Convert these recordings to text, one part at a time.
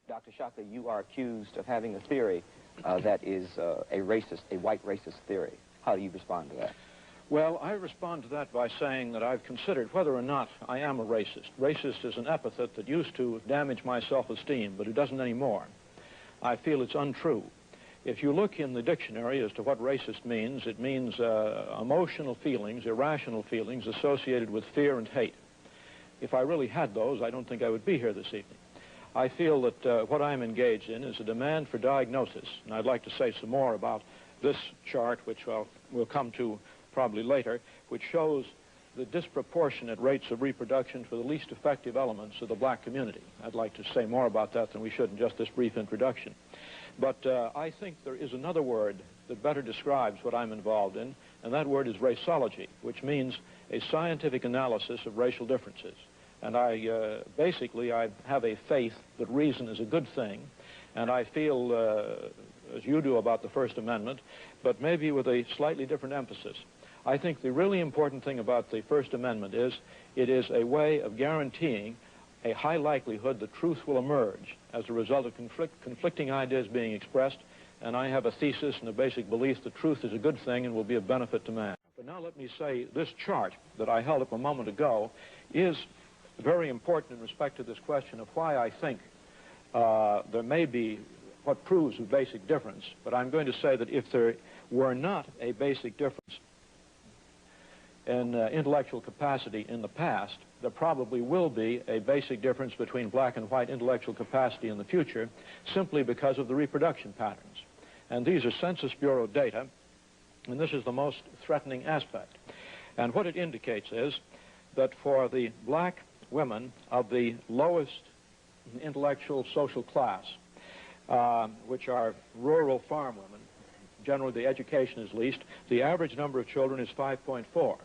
Dr. Shockley, you are accused of having a theory that is a white racist theory. How do you respond to that? Well, I respond to that by saying that I've considered whether or not I am a racist. Racist is an epithet that used to damage my self-esteem, but it doesn't anymore. I feel it's untrue. If you look in the dictionary as to what racist means, it means emotional feelings, irrational feelings associated with fear and hate. If I really had those, I don't think I would be here this evening. I feel that what I'm engaged in is a demand for diagnosis, and I'd like to say some more about this chart, which we'll come to probably later, which shows the disproportionate rates of reproduction for the least effective elements of the black community. I'd like to say more about that than we should in just this brief introduction. But I think there is another word that better describes what I'm involved in, and that word is raceology, which means a scientific analysis of racial differences. And basically, I have a faith that reason is a good thing, and I feel, as you do about the First Amendment, but maybe with a slightly different emphasis. I think the really important thing about the First Amendment is it is a way of guaranteeing a high likelihood that truth will emerge as a result of conflicting ideas being expressed, and I have a thesis and a basic belief that truth is a good thing and will be of benefit to man. But now let me say this chart that I held up a moment ago is very important in respect to this question of why I think there may be what proves a basic difference, but I'm going to say that if there were not a basic difference in intellectual capacity in the past, there probably will be a basic difference between black and white intellectual capacity in the future, simply because of the reproduction patterns. And these are Census Bureau data, and this is the most threatening aspect. And what it indicates is that for the black women of the lowest intellectual social class, which are rural farm women, generally the education is least, the average number of children is 5.4.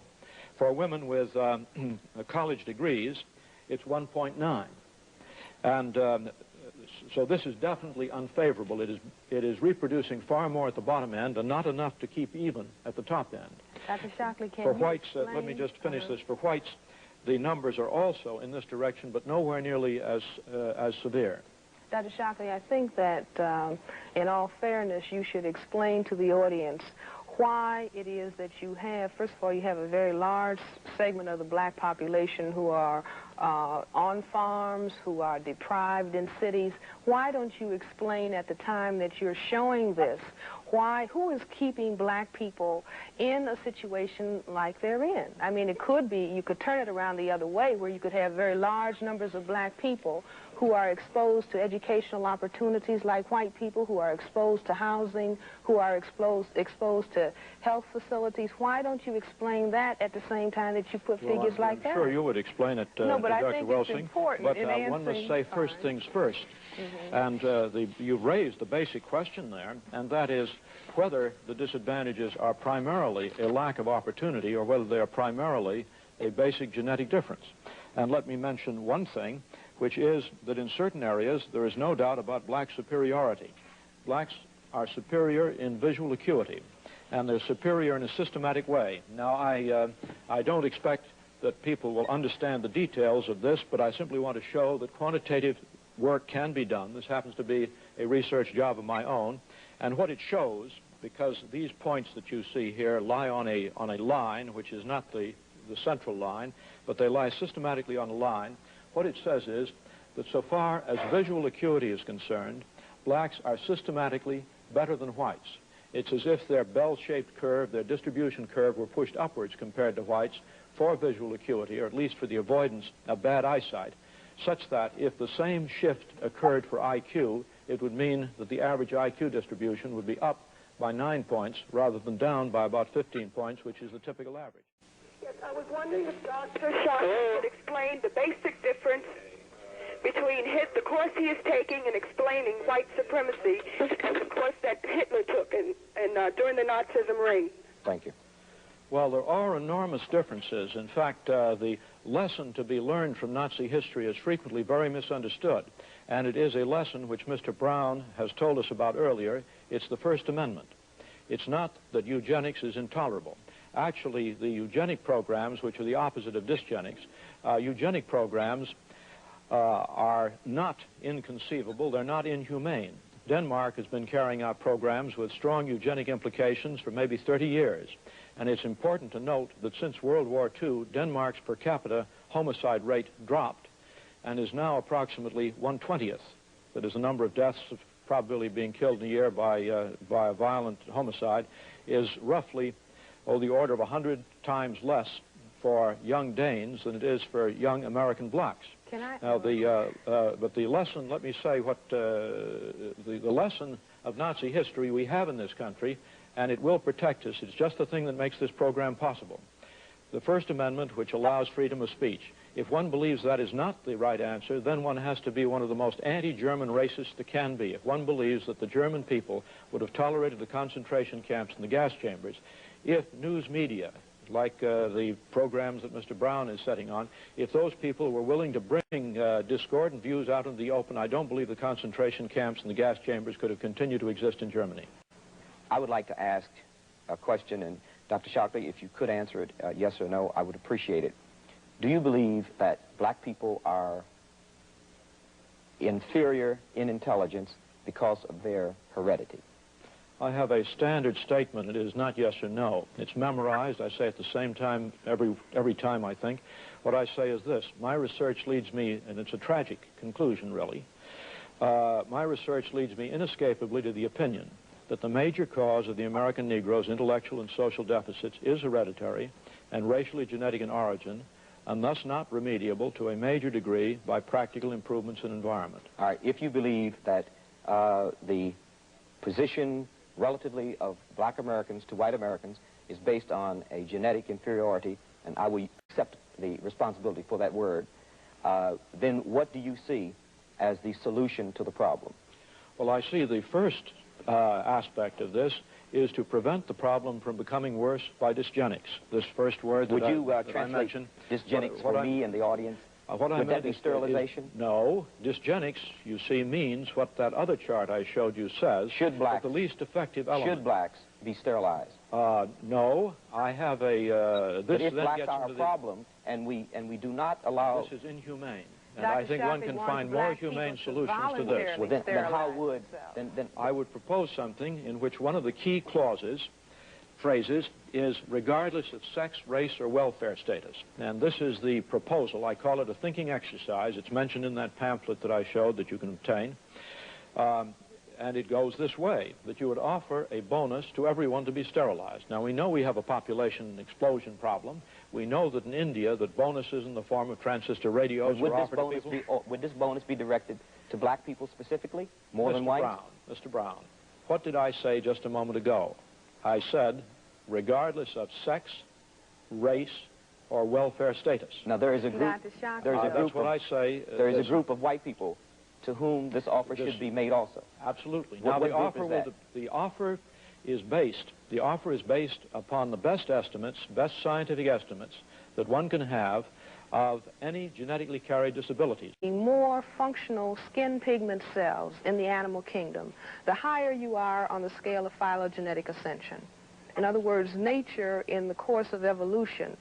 For women with college degrees, it's 1.9. And so this is definitely unfavorable. It is reproducing far more at the bottom end and not enough to keep even at the top end. Dr. Shockley, can for whites, let me just finish this. For whites, the numbers are also in this direction, but nowhere nearly as severe. Dr. Shockley, I think that in all fairness, you should explain to the audience why it is that you have, first of all, you have a very large segment of the black population who are on farms, who are deprived in cities. Why don't you explain at the time that you're showing this, who is keeping black people in a situation like they're in? I mean, it could be, you could turn it around the other way, where you could have very large numbers of black people who are exposed to educational opportunities like white people, who are exposed to housing, who are exposed to health facilities. Why don't you explain that at the same time that you put figures like that? I'm sure you would explain it to Dr. Welsing, but one must say first things first. And you've raised the basic question there, and that is whether the disadvantages are primarily a lack of opportunity or whether they are primarily a basic genetic difference. And let me mention one thing, which is that in certain areas there is no doubt about black superiority. Blacks are superior in visual acuity, and they're superior in a systematic way. Now, I don't expect that people will understand the details of this, but I simply want to show that quantitative work can be done. This happens to be a research job of my own, and what it shows, because these points that you see here lie on a line, which is not the central line, but they lie systematically on a line. What it says is that so far as visual acuity is concerned, blacks are systematically better than whites. It's as if their bell-shaped curve, their distribution curve, were pushed upwards compared to whites for visual acuity, or at least for the avoidance of bad eyesight, such that if the same shift occurred for IQ, it would mean that the average IQ distribution would be up by 9 points rather than down by about 15 points, which is the typical average. Yes, I was wondering if Dr. Shockley would explain the basic difference between the course he is taking in explaining white supremacy and the course that Hitler took during the Nazism reign. Thank you. Well, there are enormous differences. In fact, the lesson to be learned from Nazi history is frequently very misunderstood, and it is a lesson which Mr. Brown has told us about earlier. It's the First Amendment. It's not that eugenics is intolerable. Actually, the eugenic programs, which are the opposite of dysgenics, eugenic programs are not inconceivable. They're not inhumane. Denmark has been carrying out programs with strong eugenic implications for maybe 30 years. And it's important to note that since World War II, Denmark's per capita homicide rate dropped and is now approximately 1/20th. That is, the number of deaths of probability of being killed in a year by a violent homicide is roughly, the order of 100 times less for young Danes than it is for young American blacks. Now, but the lesson, let me say what the lesson of Nazi history we have in this country, and it will protect us. It's just the thing that makes this program possible. The First Amendment, which allows freedom of speech. If one believes that is not the right answer, then one has to be one of the most anti-German racists that can be. If one believes that the German people would have tolerated the concentration camps and the gas chambers, if news media, like the programs that Mr. Brown is setting on, if those people were willing to bring discordant views out into the open, I don't believe the concentration camps and the gas chambers could have continued to exist in Germany. I would like to ask a question, and Dr. Shockley, if you could answer it yes or no, I would appreciate it. Do you believe that black people are inferior in intelligence because of their heredity? I have a standard statement. It is not yes or no. It's memorized. I say it the same time every time, I think. What I say is this. My research leads me, and it's a tragic conclusion, really. My research leads me inescapably to the opinion that the major cause of the American Negro's intellectual and social deficits is hereditary and racially genetic in origin, and thus not remediable to a major degree by practical improvements in environment. All right. If you believe that the position relatively of black Americans to white Americans is based on a genetic inferiority, and I will accept the responsibility for that word, then what do you see as the solution to the problem? Well, I see the first aspect of this is to prevent the problem from becoming worse by dysgenics. This first word that Would you I translate mentioned, dysgenics for me and the audience? Would that be sterilization? No. Dysgenics, you see, means what that other chart I showed you says. Should blacks, the least effective element. Should blacks be sterilized? No. I have a... But if blacks are a problem, and we do not allow... This is inhumane. And Dr. I think one can find more humane solutions to this. Well, then how would... Then I would propose something in which one of the key phrases, is regardless of sex, race, or welfare status. And this is the proposal. I call it a thinking exercise. It's mentioned in that pamphlet that I showed that you can obtain. And it goes this way, that you would offer a bonus to everyone to be sterilized. Now, we know we have a population explosion problem. We know that in India, that bonuses in the form of transistor radios are offered to people. Would this bonus be directed to black people specifically, more than white? Mr. Brown, what did I say just a moment ago? I said, regardless of sex, race, or welfare status. Now, there is a group. That's what I say. There is a group of white people to whom this offer should be made also. Absolutely. Now, the offer is based upon the best estimates, best scientific estimates that one can have of any genetically carried disabilities. More functional skin pigment cells in the animal kingdom, the higher you are on the scale of phylogenetic ascension. In other words, nature in the course of evolution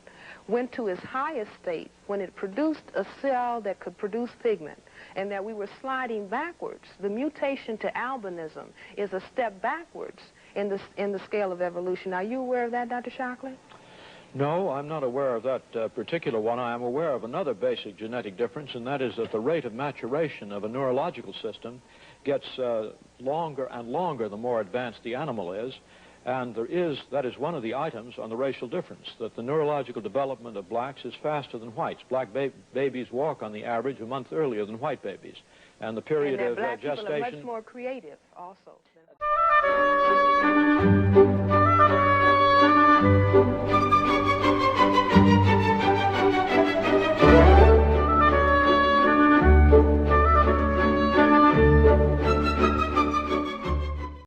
went to its highest state when it produced a cell that could produce pigment, and that we were sliding backwards. The mutation to albinism is a step backwards in the scale of evolution. Are you aware of that, Dr. Shockley? No, I'm not aware of that particular one. I am aware of another basic genetic difference, and that is that the rate of maturation of a neurological system gets longer and longer the more advanced the animal is. And that is one of the items on the racial difference, that the neurological development of blacks is faster than whites. Black babies walk on the average a month earlier than white babies. And the period of black gestation... people are much more creative also.